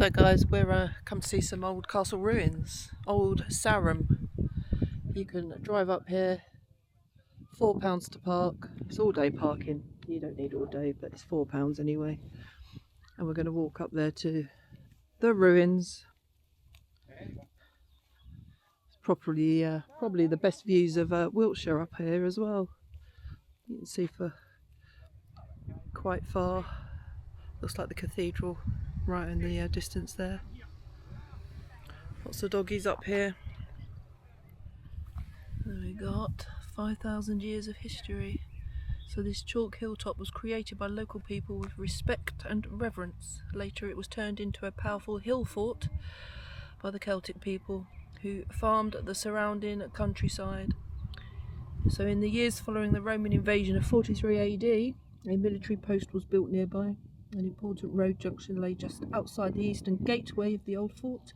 So guys, we're come to see some old castle ruins, Old Sarum. You can drive up here, £4 to park. It's all day parking, you don't need all day, but it's £4 anyway. And we're going to walk up there to the ruins. It's probably the best views of Wiltshire up here as well. You can see for quite far. Looks like the cathedral right in the distance there. Lots of doggies up here. There we got 5,000 years of history. So this chalk hilltop was created by local people with respect and reverence. Later it was turned into a powerful hill fort by the Celtic people who farmed the surrounding countryside. So in the years following the Roman invasion of 43 AD, a military post was built nearby. An important road junction lay just outside the eastern gateway of the old fort,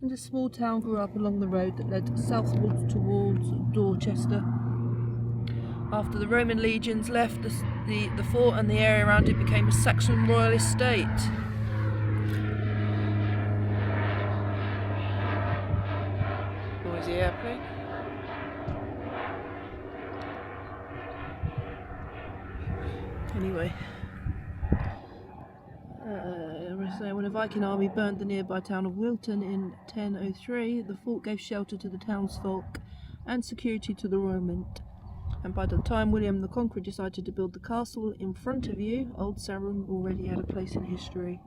and a small town grew up along the road that led southwards towards Dorchester. After the Roman legions left the fort and the area around it became a Saxon royal estate. Noisy airplane. Anyway, when a Viking army burned the nearby town of Wilton in 1003, the fort gave shelter to the townsfolk and security to the royal mint. And by the time William the Conqueror decided to build the castle in front of you, Old Sarum already had a place in history.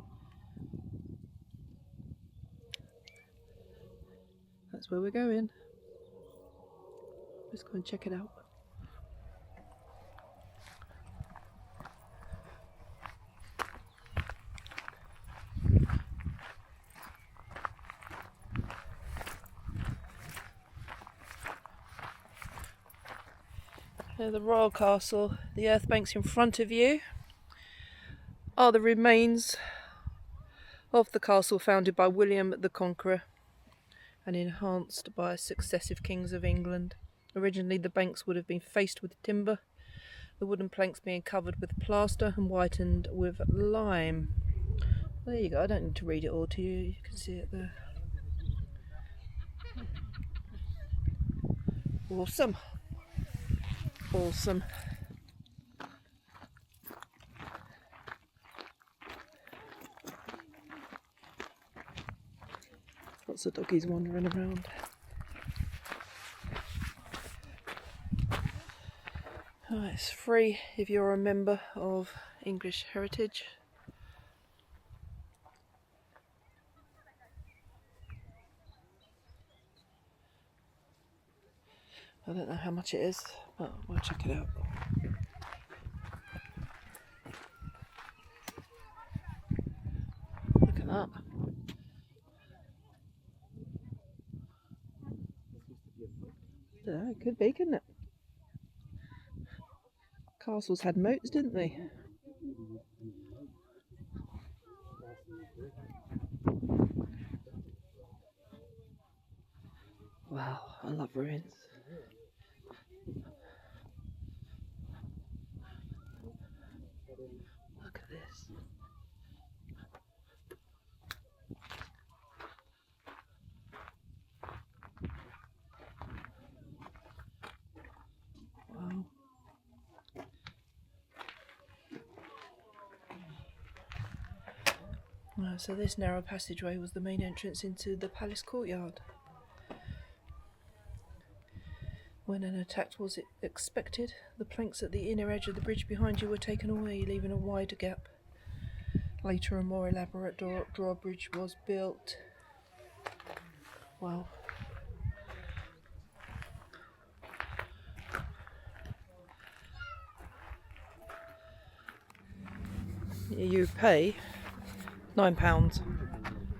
That's where we're going. Let's go and check it out. The royal castle, the earth banks in front of you are the remains of the castle founded by William the Conqueror and enhanced by successive kings of England. Originally the banks would have been faced with timber, the wooden planks being covered with plaster and whitened with lime. There you go, I don't need to read it all to you, you can see it there. Awesome. Awesome. Lots of doggies wandering around. Oh, it's free if you're a member of English Heritage. I don't know how much it is, but we'll check it out. Look at that. Yeah, it could be, couldn't it? Castles had moats, didn't they? Wow, I love ruins. Look at this. Wow. So this narrow passageway was the main entrance into the palace courtyard. When an attack was expected, the planks at the inner edge of the bridge behind you were taken away, leaving a wider gap. Later, a more elaborate drawbridge was built. Wow. You pay £9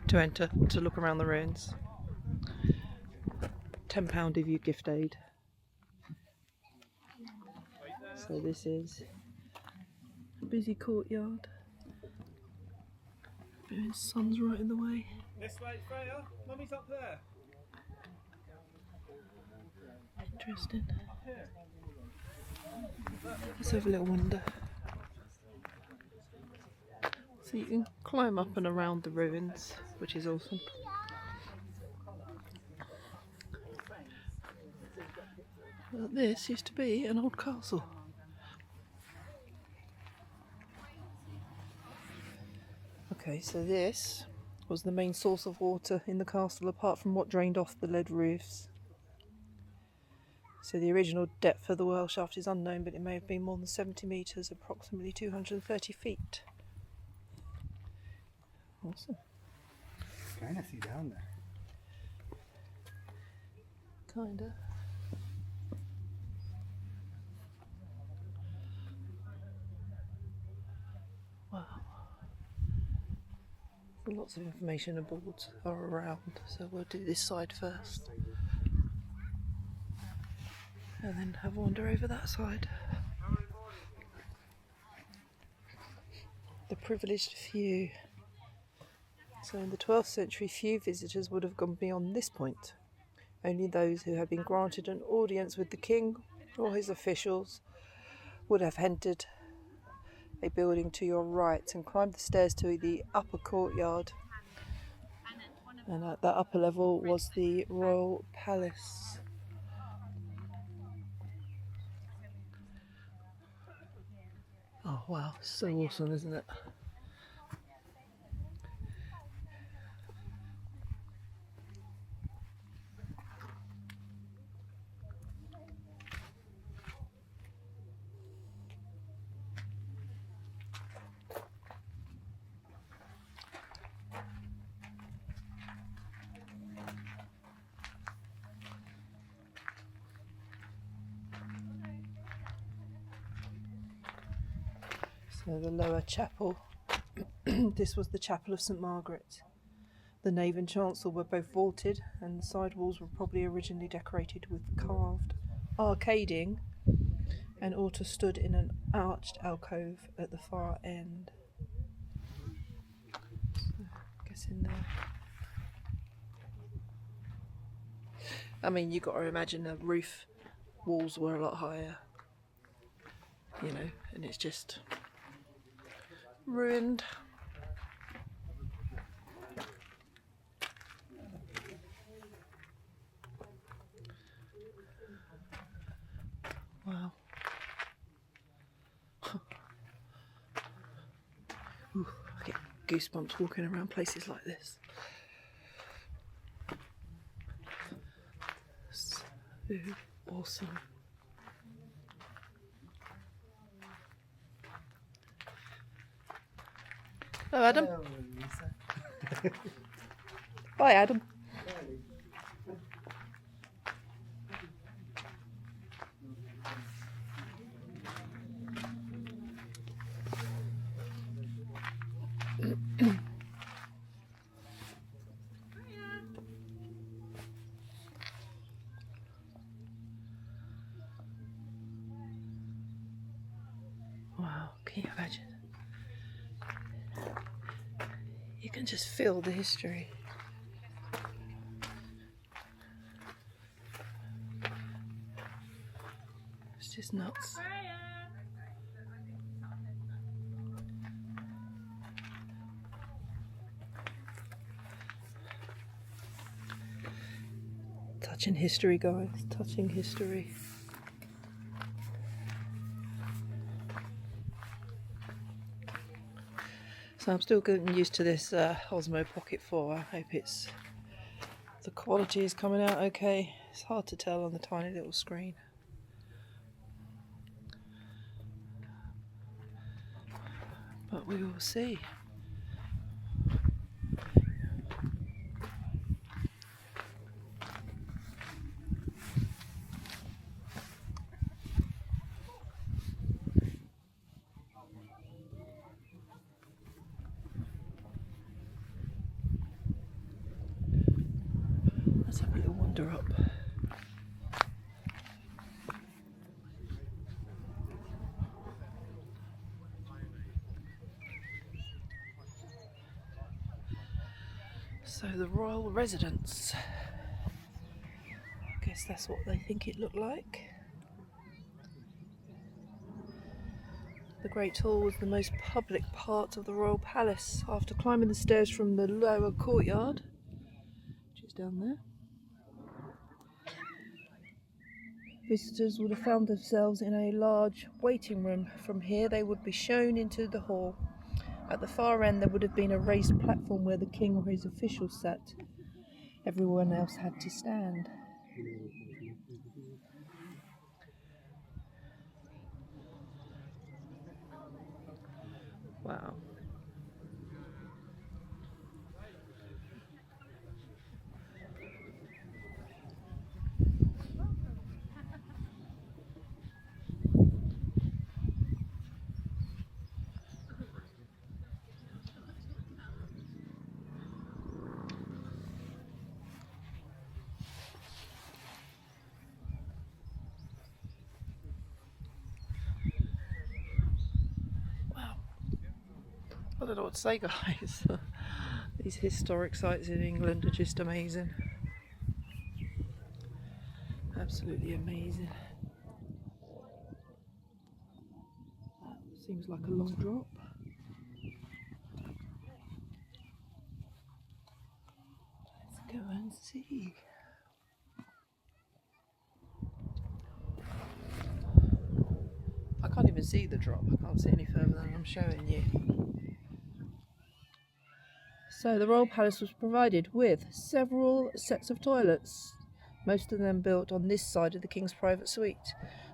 to enter to look around the ruins. £10 if you gift aid. So this is a busy courtyard. The sun's right in the way. This way, Freya. Mummy's up there. Interesting. Let's have a little wander. So you can climb up and around the ruins, which is awesome. But this used to be an old castle. Okay, so this was the main source of water in the castle, apart from what drained off the lead roofs. So the original depth of the well shaft is unknown, but it may have been more than 70 metres, approximately 230 feet. Awesome. Kind of see down there. Kinda. Wow. Lots of information boards are around, so we'll do this side first. And then have a wander over that side. The privileged few. So in the 12th century, few visitors would have gone beyond this point. Only those who had been granted an audience with the king or his officials would have entered a building to your right and climbed the stairs to the upper courtyard. And at that upper level was the royal palace. Oh wow, so awesome, isn't it? So the lower chapel, this was the chapel of St Margaret. The nave and chancel were both vaulted, and the side walls were probably originally decorated with carved arcading, and altar stood in an arched alcove at the far end. So, I guess in there. I mean, you've got to imagine the roof walls were a lot higher, you know, and it's just ruined. Wow. Ooh, I get goosebumps walking around places like this. So awesome. Hello, Adam. Hello, Lisa. Bye, Adam. Wow, can you imagine? You can just feel the history. It's just nuts. Touching history, guys. Touching history. So I'm still getting used to this Osmo Pocket 4. I hope the quality is coming out okay. It's hard to tell on the tiny little screen. But we will see. Let's have a little wander up. So the royal residence. I guess that's what they think it looked like. The Great Hall was the most public part of the royal palace. After climbing the stairs from the lower courtyard, which is down there, visitors would have found themselves in a large waiting room. From here they would be shown into the hall. At the far end there would have been a raised platform where the king or his officials sat. Everyone else had to stand. Wow. I don't know what to say, guys. These historic sites in England are just amazing. Absolutely amazing. That seems like a long drop. Let's go and see. I can't even see the drop. I can't see any further than I'm showing you. So the royal palace was provided with several sets of toilets, most of them built on this side of the king's private suite.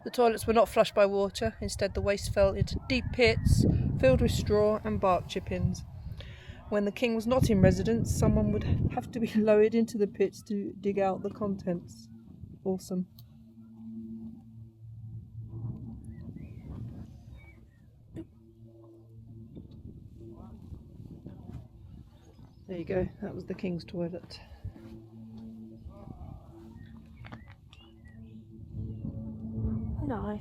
The toilets were not flushed by water. Instead, the waste fell into deep pits filled with straw and bark chippings. When the king was not in residence, someone would have to be lowered into the pits to dig out the contents. Awesome. There you go, that was the king's toilet. Nice.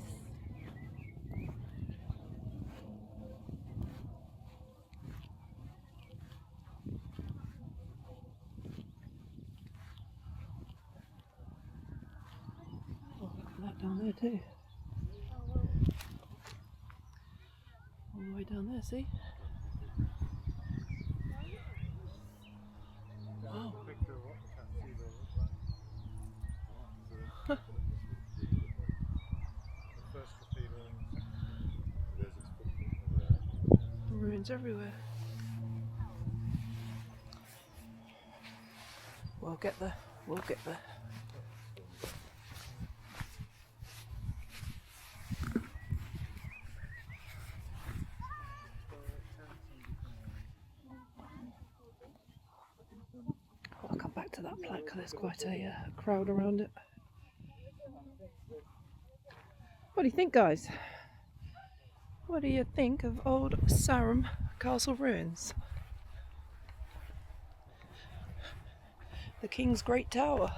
Oh, look at that down there too. All the way down there, see? Wow. Ruins everywhere. We'll get there. We'll get there. I'll come back to that plaque because there's quite a crowd around it. What do you think, guys? What do you think of Old Sarum Castle ruins? The King's Great Tower.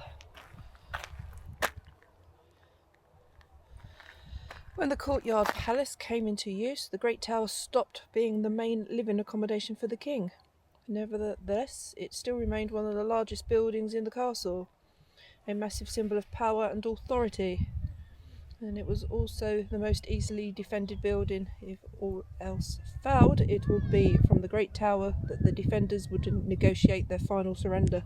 When the courtyard palace came into use, the Great Tower stopped being the main living accommodation for the king. Nevertheless, it still remained one of the largest buildings in the castle, a massive symbol of power and authority. And it was also the most easily defended building. If all else failed, it would be from the Great Tower that the defenders would negotiate their final surrender.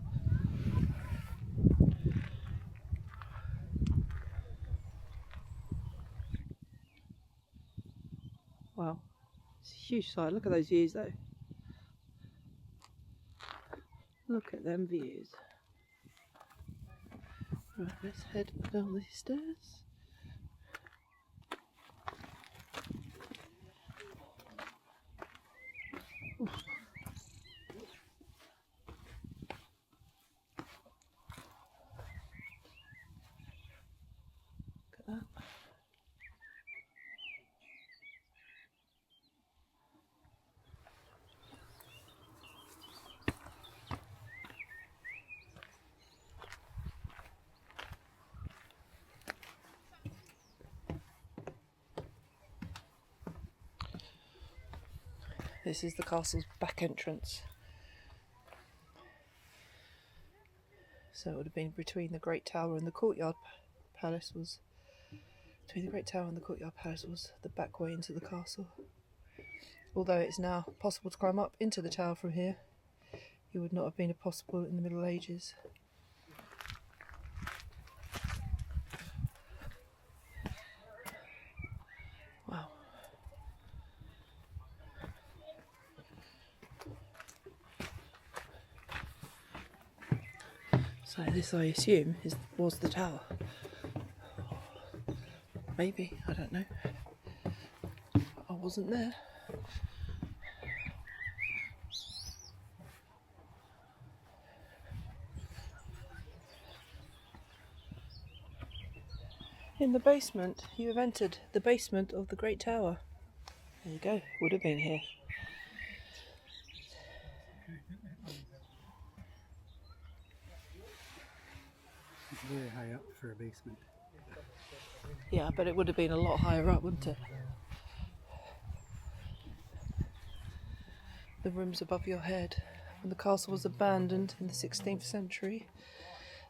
Wow, it's a huge site. Look at those views though. Look at them views. Right, let's head down these stairs. Oof. Look at that. This is the castle's back entrance. So it would have been between the Great Tower and the courtyard palace was... Between the Great Tower and the courtyard palace was the back way into the castle. Although it's now possible to climb up into the tower from here, it would not have been possible in the Middle Ages. Wow. So this, I assume, was the tower. Maybe, I don't know. I wasn't there. In the basement, you have entered the basement of the Great Tower. There you go, would have been here. It's very high up for a basement. Yeah, but it would have been a lot higher up, wouldn't it? The rooms above your head. When the castle was abandoned in the 16th century,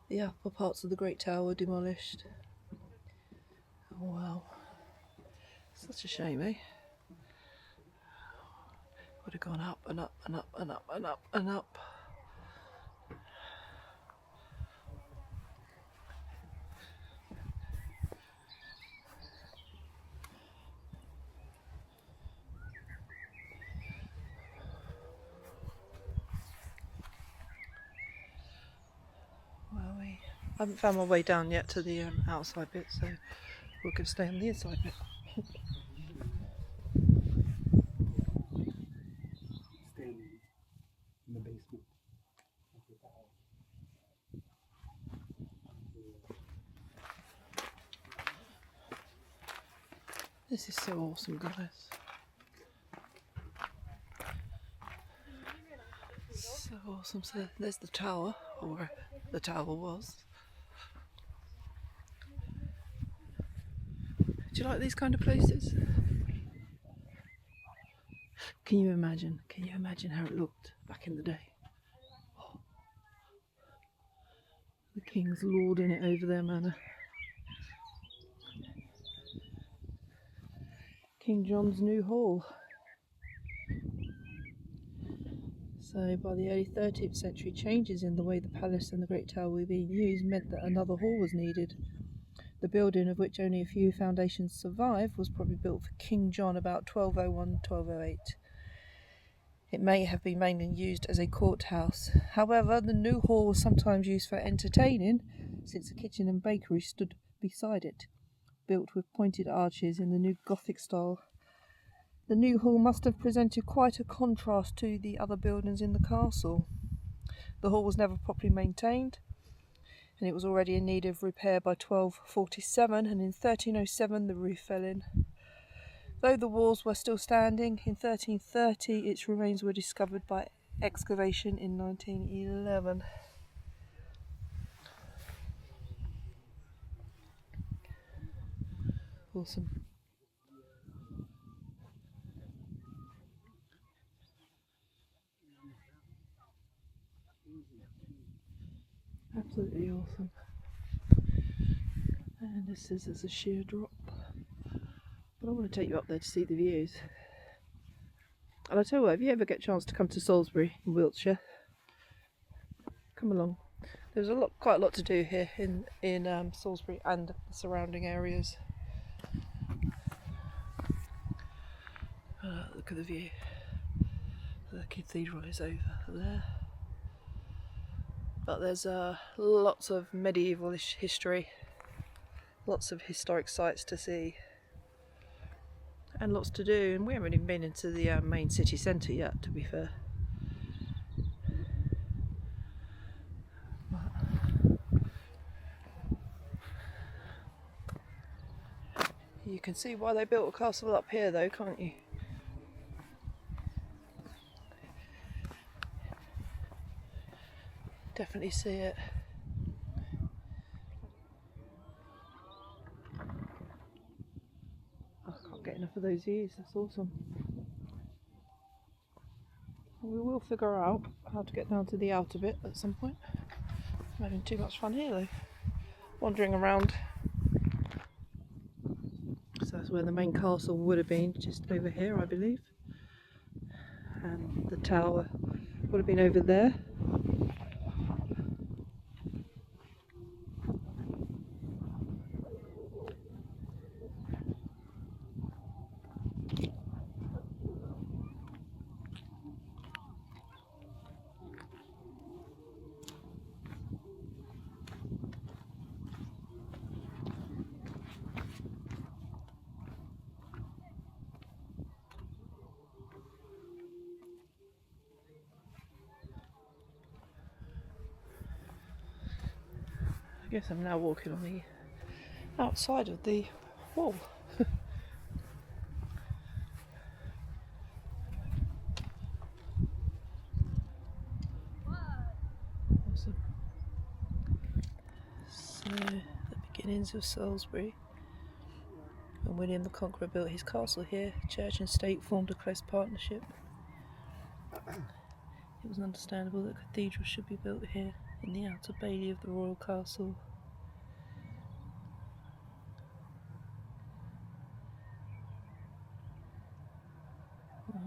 the upper parts of the Great Tower were demolished. Oh, wow. Such a shame, eh? Would have gone up and up and up and up and up and up. I haven't found my way down yet to the outside bit, so we're going to stay on the inside bit. Staying in the basement. This is so awesome, guys. So awesome. So there's the tower, or where the tower was. Do you like these kind of places? Can you imagine? Can you imagine how it looked back in the day? Oh. The king's lording it over their manor. King John's new hall. So by the early 13th century, changes in the way the palace and the Great Tower were being used meant that another hall was needed. The building, of which only a few foundations survive, was probably built for King John about 1201-1208. It may have been mainly used as a courthouse. However, the new hall was sometimes used for entertaining, since a kitchen and bakery stood beside it, built with pointed arches in the new Gothic style. The new hall must have presented quite a contrast to the other buildings in the castle. The hall was never properly maintained, and it was already in need of repair by 1247, and in 1307 the roof fell in. Though the walls were still standing, in 1330 its remains were discovered by excavation in 1911. Awesome. Absolutely awesome. And this is a sheer drop. But I want to take you up there to see the views. And I tell you what, if you ever get a chance to come to Salisbury in Wiltshire, come along. There's quite a lot to do here in Salisbury and the surrounding areas. Look at the view. The cathedral is over there. But there's lots of medieval history, lots of historic sites to see, and lots to do. And we haven't even been into the main city centre yet, to be fair. You can see why they built a castle up here, though, can't you? Definitely see it. I can't get enough of those views, that's awesome. We will figure out how to get down to the outer bit at some point. I'm having too much fun here though, wandering around. So that's where the main castle would have been, just over here I believe. and the tower would have been over there. I guess I'm now walking on the outside of the wall. Awesome. So, the beginnings of Salisbury. When William the Conqueror built his castle here, church and state formed a close partnership. It was understandable that cathedrals should be built here, in the outer bailey of the royal castle. Wow.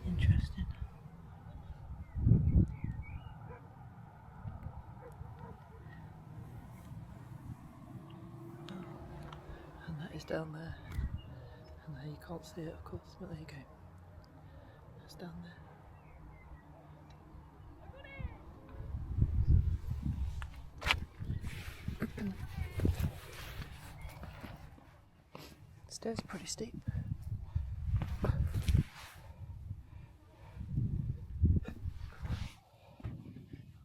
Interesting. And that is down there. And there you can't see it, of course, but there you go. It's down there. Stairs are pretty steep.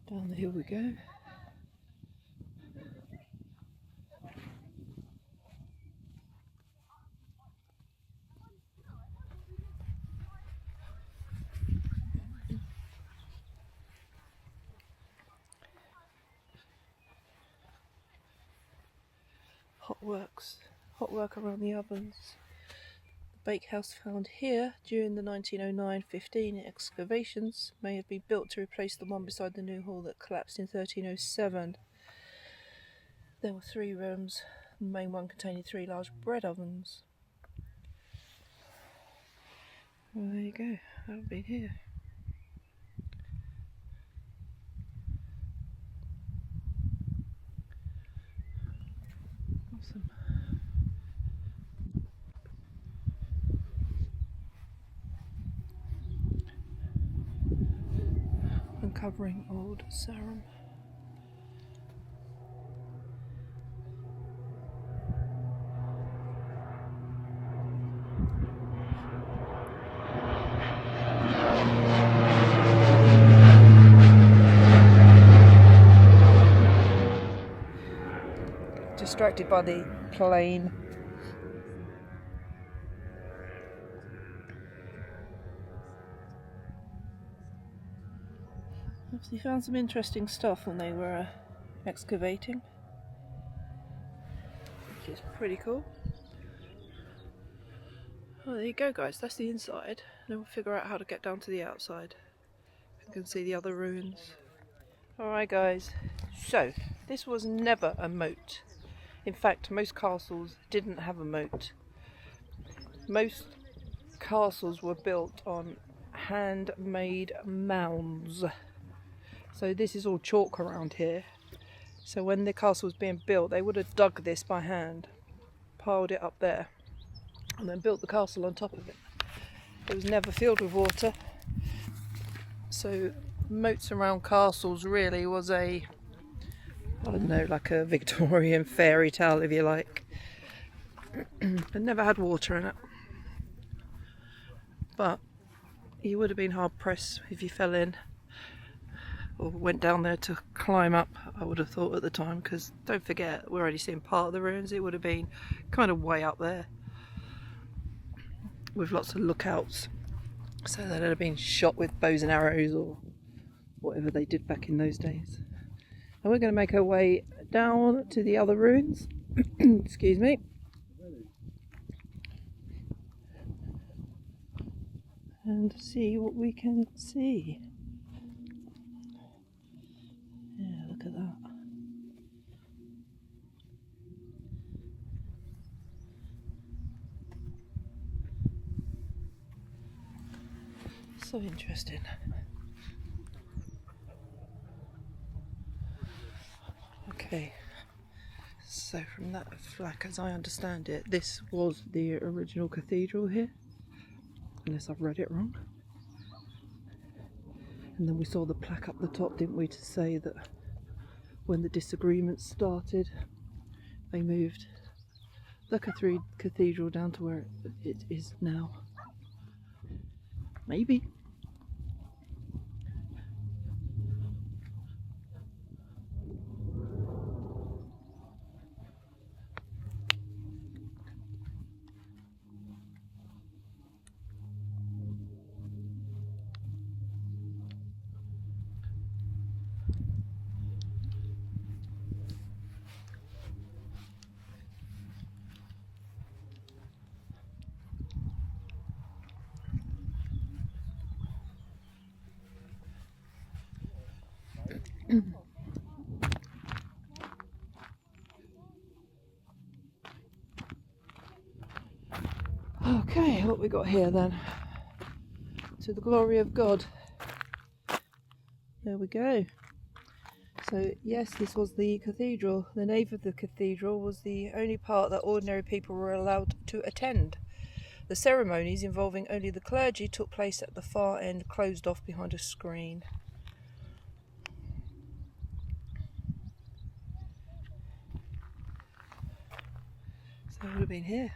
Down the hill we go. Hot work around the ovens. The bakehouse found here during the 1909-15 excavations may have been built to replace the one beside the new hall that collapsed in 1307. There were 3 rooms, the main one containing 3 large bread ovens. Well, there you go, that'll be here. Awesome. Uncovering Old Sarum. Distracted by the plane. Obviously found some interesting stuff when they were excavating, which is pretty cool. Well, there you go, guys, that's the inside. Then we'll figure out how to get down to the outside. You can see the other ruins. Alright guys, so this was never a moat. In fact, most castles didn't have a moat. Most castles were built on handmade mounds. So this is all chalk around here. So when the castle was being built, they would have dug this by hand, piled it up there, and then built the castle on top of it. It was never filled with water. So moats around castles really was a, I don't know, like a Victorian fairy tale, if you like. It never had water in it. But you would have been hard pressed if you fell in or went down there to climb up, I would have thought at the time, because don't forget, we're only seeing part of the ruins. It would have been kind of way up there with lots of lookouts, so they'd have been shot with bows and arrows or whatever they did back in those days. And we're going to make our way down to the other ruins. Excuse me. And see what we can see. Yeah, look at that. So interesting. Okay, so from that flag, as I understand it, this was the original cathedral here, unless I've read it wrong. And then we saw the plaque up the top, didn't we, to say that when the disagreements started, they moved the cathedral down to where it is now. Maybe. Okay, what we got here then? To the glory of God. There we go. So yes, this was the cathedral. The nave of the cathedral was the only part that ordinary people were allowed to attend. The ceremonies involving only the clergy took place at the far end, closed off behind a screen. So it would have been here.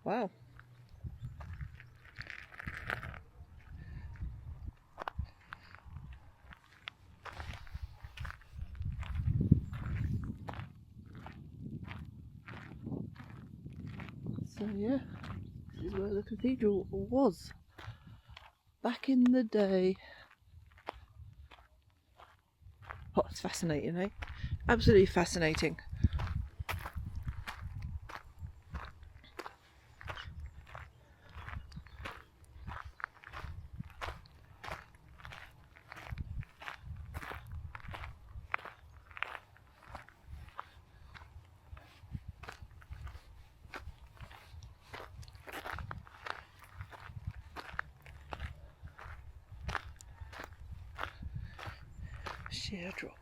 Wow. So yeah, this is where the cathedral was back in the day. Oh, it's fascinating, eh? Absolutely fascinating. Sheer drop.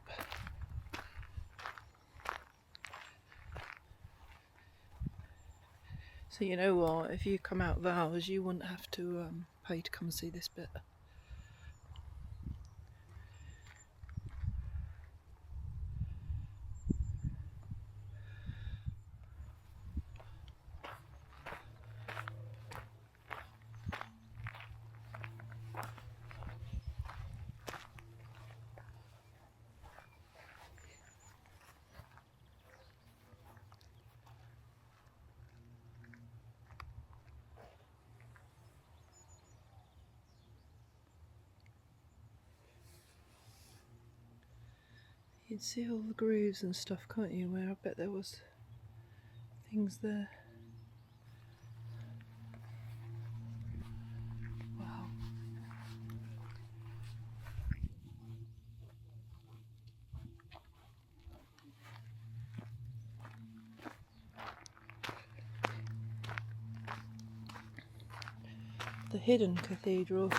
So you know what, if you come out of ours, you wouldn't have to pay to come and see this bit. You can see all the grooves and stuff, can't you, where I bet there was things there. Wow. The hidden cathedral.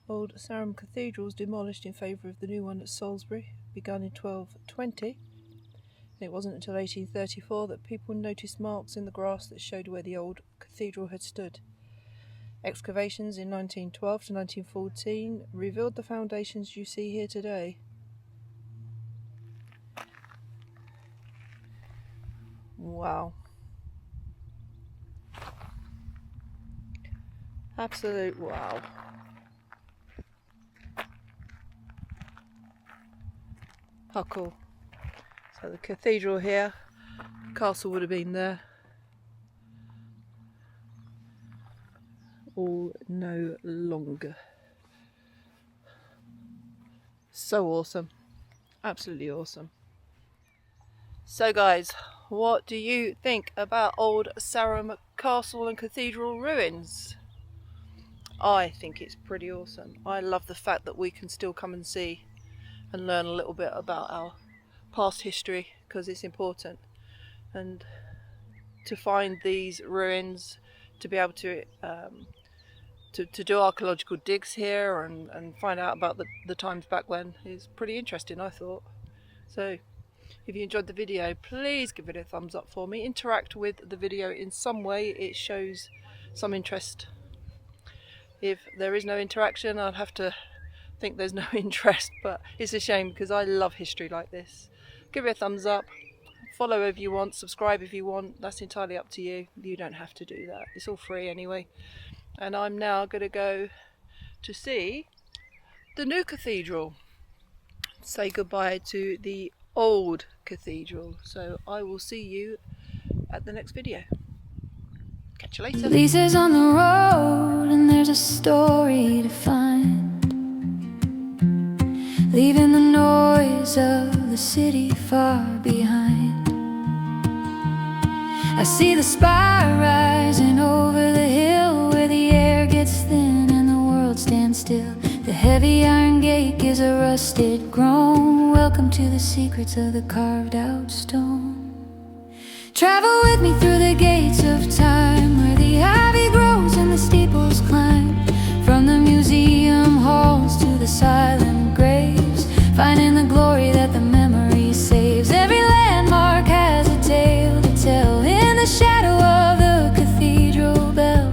Old Sarum Cathedral was demolished in favour of the new one at Salisbury, begun in 1220. And it wasn't until 1834 that people noticed marks in the grass that showed where the old cathedral had stood. Excavations in 1912 to 1914 revealed the foundations you see here today. Wow. Absolute wow. How cool. So the cathedral here, the castle would have been there. All no longer. So awesome. Absolutely awesome. So guys, what do you think about Old Sarum Castle and Cathedral ruins? I think it's pretty awesome. I love the fact that we can still come and see and learn a little bit about our past history, because it's important. And to find these ruins, to be able to to do archaeological digs here and find out about the times back when is pretty interesting, I thought. So if you enjoyed the video, please give it a thumbs up for me. Interact with the video in some way. It shows some interest. If there is no interaction, I'll have to think there's no interest, but it's a shame because I love history like this. Give it a thumbs up, follow if you want, subscribe if you want. That's entirely up to you. You don't have to do that. It's all free anyway. And I'm now going to go to see the new cathedral. Say goodbye to the old cathedral. So I will see you at the next video. Catch you later. Lisa's on the road and there's a story to find, leaving the noise of the city far behind. I see the spire rising over the hill where the air gets thin and the world stands still. The heavy iron gate gives a rusted groan. Welcome to the secrets of the carved out stone. Travel with me through the gates of time, where the ivy grows and the steeples climb. From the museum halls to the silent graves, finding the glory that the memory saves. Every landmark has a tale to tell. In the shadow of the cathedral bell,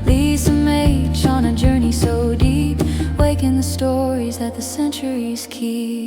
LisaMH on a journey so deep, waking the stories that the centuries keep.